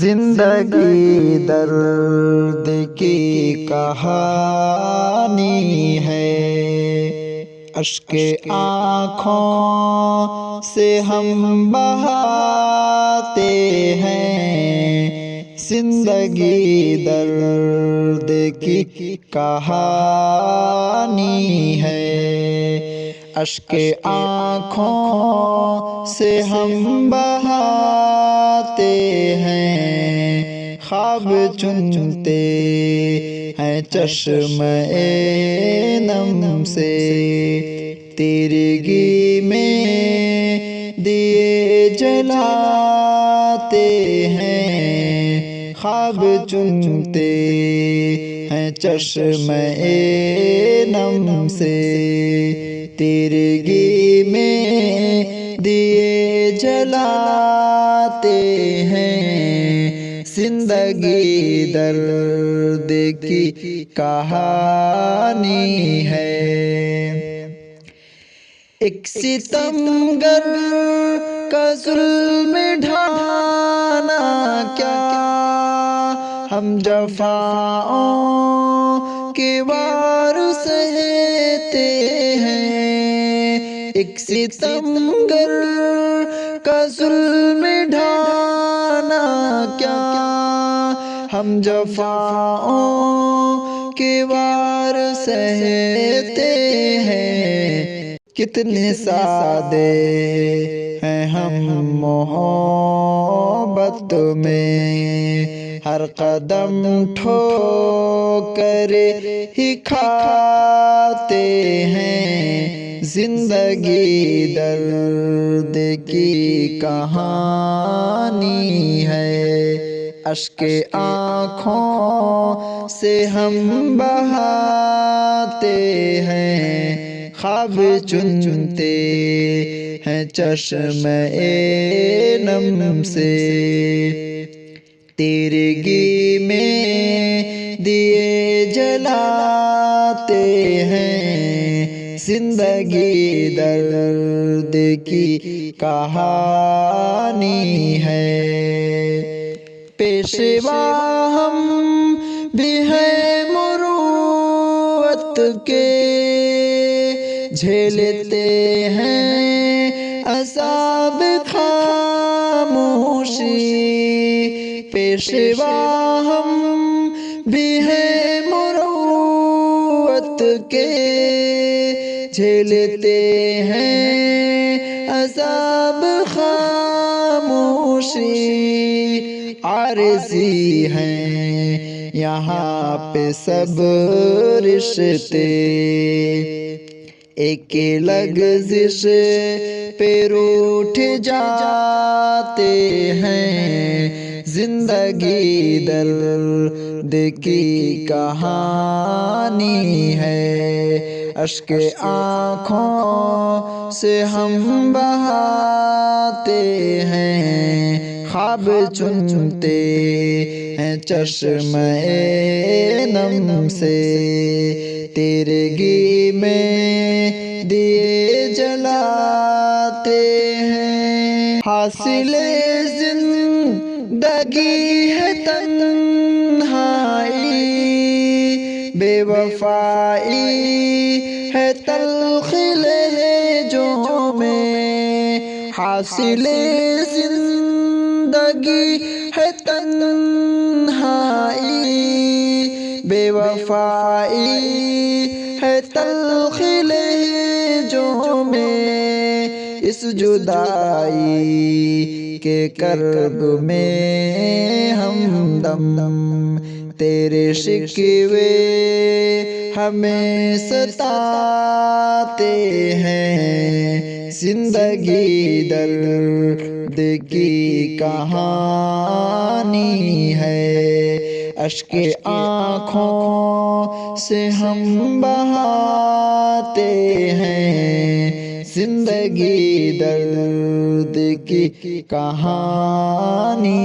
زندگی درد کی کہانی ہے، اشک آنکھوں سے ہم بہاتے ہیں۔ زندگی درد کی کہانی ہے، اشک آنکھوں سے ہم بہاتے ہیں۔ خواب چنتے ہیں چشم نم سے، تیرگی میں دیے جلاتے ہیں۔ خواب چنتے ہیں چشم نم سے، تیرگی میں دیے جلاتے ہیں۔ زندگی درد کی کہانی ہے، ایک ستمگر کا ظلم ڈھانا کیا، ہم جفاؤں کے وار سہتے ہیں۔ ایک ستمگر کا ظلم ڈھانا کیا، ہم جفاؤں کے وار سہتے ہیں۔ کتنے سادے ہیں ہم محبت میں، ہر قدم ٹھوکر ہی کھاتے ہیں۔ زندگی درد کی کہانی ہے، اشک آنکھوں سے ہم بہاتے ہیں۔ خواب چنتے ہیں چشم نم سے، تیرگی میں دیے جلاتے ہیں۔ زندگی درد کی کہانی ہے، پیشوا ہم بھی ہیں مروت کے، جھیلتے ہیں عذاب خاموشی۔ پیشوا ہم بھی ہیں مروت کے، جھیلتے ہیں عذاب خاموشی۔ عارضی ہیں یہاں پہ سب رشتے، ایک لغزش پہ روٹھ جاتے ہیں۔ زندگی درد کی کہانی ہے، اشک آنکھوں سے ہم بہاتے ہیں۔ خواب چنتے ہیں چشم نم سے، تیرگی میں دیے جلاتے ہیں۔ حاصل زندگی ہے تنہائی، بے وفائی ہے تلخ لہجوں میں۔ حاصل زندگی ہے تنہائی، بے وفائی ہے تلخ لہجوں میں۔ اس جدائی کے کرب میں ہمدم، تیرے شکوے ہمیں ستاتے ہیں۔ زندگی درد کی کہانی ہے، اشک آنکھوں سے ہم بہاتے ہیں۔ زندگی درد کی کہانی